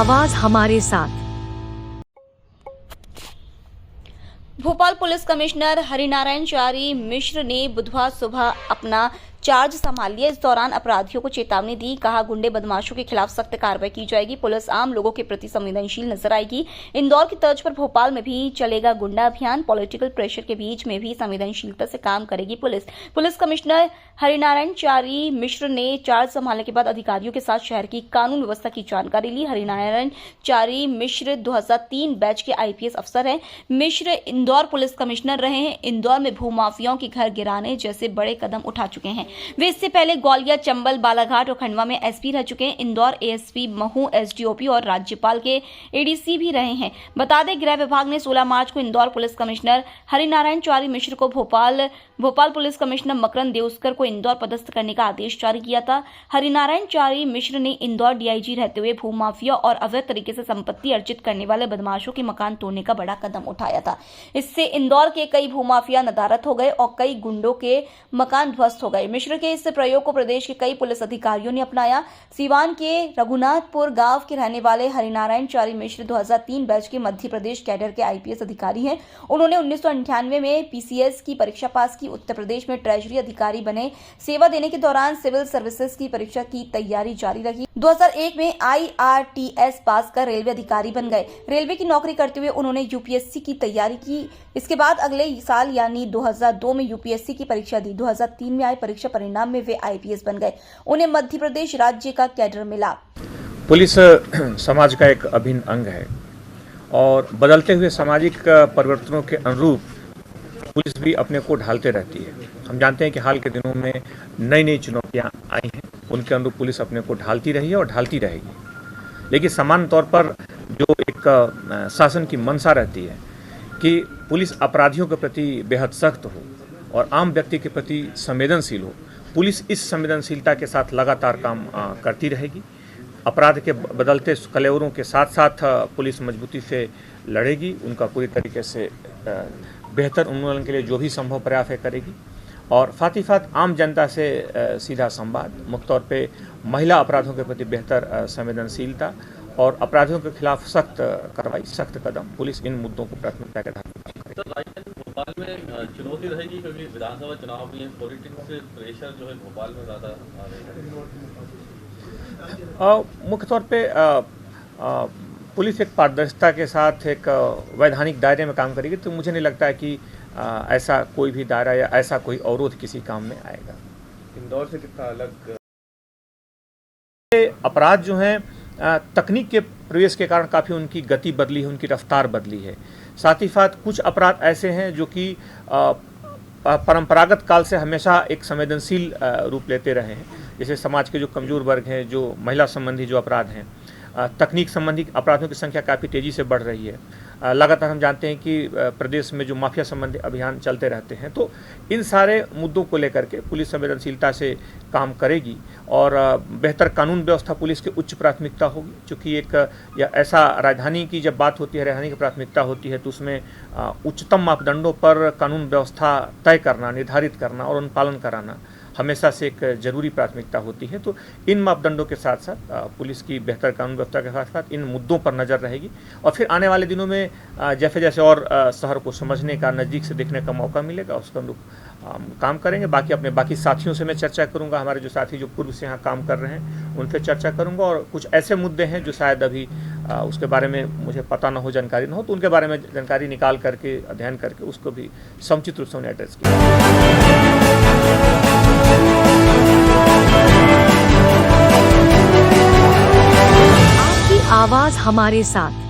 आवाज हमारे साथ। भोपाल पुलिस कमिश्नर हरिनारायण चारी मिश्र ने बुधवार सुबह अपना चार्ज संभाल लिया। इस दौरान अपराधियों को चेतावनी दी। कहा, गुंडे बदमाशों के खिलाफ सख्त कार्रवाई की जाएगी। पुलिस आम लोगों के प्रति संवेदनशील नजर आएगी। इंदौर की तर्ज पर भोपाल में भी चलेगा गुंडा अभियान। पॉलिटिकल प्रेशर के बीच में भी संवेदनशीलता से काम करेगी पुलिस कमिश्नर हरिनारायण चारी मिश्र ने चार्ज संभालने के बाद अधिकारियों के साथ शहर की कानून व्यवस्था की जानकारी ली। हरिनारायण चारी मिश्र 2003 बैच के आईपीएस अफसर हैं। मिश्र इंदौर पुलिस कमिश्नर रहे हैं। इंदौर में भूमाफियाओं के घर गिराने जैसे बड़े कदम उठा चुके हैं। वे इससे पहले ग्वालियर, चंबल, बालाघाट और खंडवा में एसपी रह चुके हैं। इंदौर एएसपी, महू एसडीओपी और राज्यपाल के एडीसी भी रहे हैं। बता दें, गृह विभाग ने 16 मार्च को इंदौर पुलिस कमिश्नर हरिनारायण चारी मिश्र को भोपाल पुलिस कमिश्नर मकरंद देउस्कर को इंदौर पदस्थ करने का आदेश जारी किया था। हरिनारायण चारी मिश्र ने इंदौर डीआईजी रहते हुए भूमाफिया और अवैध तरीके से संपत्ति अर्जित करने वाले बदमाशों के मकान तोड़ने का बड़ा कदम उठाया था। इससे इंदौर के कई भूमाफिया नदारद हो गए और कई गुंडों के मकान ध्वस्त हो गए। मिश्र के इस प्रयोग को प्रदेश के कई पुलिस अधिकारियों ने अपनाया। सीवान के रघुनाथपुर गांव के रहने वाले हरिनारायण चारी मिश्र 2003 बैच के मध्य प्रदेश कैडर के आईपीएस अधिकारी हैं। उन्होंने 1998 में पीसीएस की परीक्षा पास की। उत्तर प्रदेश में ट्रेजरी अधिकारी बने। सेवा देने के दौरान सिविल सर्विसेज की परीक्षा की तैयारी जारी रखी। 2001 में आईआरटीएस पास कर रेलवे अधिकारी बन गए। रेलवे की नौकरी करते हुए उन्होंने यूपीएससी की तैयारी की। इसके बाद अगले साल यानी 2002 में यूपीएससी की परीक्षा दी। 2003 में आए परीक्षा परिणाम में वे आईपीएस बन गए। उन्हें मध्य प्रदेश राज्य का कैडर मिला। पुलिस समाज का एक अभिन्न अंग है और बदलते हुए सामाजिक परिवर्तनों के अनुरूप पुलिस भी अपने को ढालते रहती है। हम जानते हैं कि हाल के दिनों में नई नई चुनौतियां आई हैं, उनके अनुरूप पुलिस अपने को ढालती रही है और ढालती रहेगी। लेकिन सामान्य तौर पर जो एक शासन की मंशा रहती है कि पुलिस अपराधियों के प्रति बेहद सख्त हो और आम व्यक्ति के प्रति संवेदनशील हो, पुलिस इस संवेदनशीलता के साथ लगातार काम करती रहेगी। अपराध के बदलते कलेवरों के साथ साथ पुलिस मजबूती से लड़ेगी। उनका पूरी तरीके से बेहतर उन्मूलन के लिए जो भी संभव प्रयास है करेगी और साथ ही साथ आम जनता से सीधा संवाद, मुख्य तौर पे महिला अपराधों के प्रति बेहतर संवेदनशीलता और अपराधियों के खिलाफ सख्त कार्रवाई, सख्त कदम, पुलिस इन मुद्दों को प्राथमिकता के आधार पर करेगी। तो राजधानी भोपाल में चुनौती रहेगी क्योंकि विधानसभा चुनाव भी है, पॉलिटिक्स प्रेशर जो है भोपाल में ज़्यादा आ रहा है। मुख्य तौर पे पुलिस एक पारदर्शिता के साथ एक वैधानिक दायरे में काम करेगी, तो मुझे नहीं लगता है कि ऐसा कोई भी दायरा या ऐसा कोई अवरोध किसी काम में आएगा। इंदौर से कितना अलग अपराध जो हैं तकनीक के प्रवेश के कारण काफ़ी उनकी गति बदली है, उनकी रफ्तार बदली है। साथ ही साथ कुछ अपराध ऐसे हैं जो कि परंपरागत काल से हमेशा एक संवेदनशील रूप लेते रहे हैं। जैसे समाज के जो कमज़ोर वर्ग हैं, जो महिला संबंधी जो अपराध हैं, तकनीक संबंधी अपराधों की संख्या काफ़ी तेज़ी से बढ़ रही है। लगातार हम जानते हैं कि प्रदेश में जो माफिया संबंधी अभियान चलते रहते हैं, तो इन सारे मुद्दों को लेकर के पुलिस संवेदनशीलता से काम करेगी और बेहतर कानून व्यवस्था पुलिस की उच्च प्राथमिकता होगी। चूँकि एक या ऐसा राजधानी की जब बात होती है, राजधानी की प्राथमिकता होती है, तो उसमें उच्चतम मापदंडों पर कानून व्यवस्था तय करना, निर्धारित करना और उन पालन कराना हमेशा से एक जरूरी प्राथमिकता होती है। तो इन मापदंडों के साथ साथ पुलिस की बेहतर कानून व्यवस्था के साथ साथ इन मुद्दों पर नज़र रहेगी और फिर आने वाले दिनों में जैसे जैसे और शहर को समझने का, नज़दीक से देखने का मौका मिलेगा, उसके अनुरूप काम करेंगे। बाकी साथियों से मैं चर्चा करूंगा, हमारे जो साथी जो पूर्व से यहाँ काम कर रहे हैं उनसे चर्चा करूंगा और कुछ ऐसे मुद्दे हैं जो शायद अभी उसके बारे में मुझे पता ना हो, जानकारी ना हो, तो उनके बारे में जानकारी निकाल करके, अध्ययन करके उसको भी समुचित रूप से उन्हें एड्रेस किया। आपकी आवाज हमारे साथ।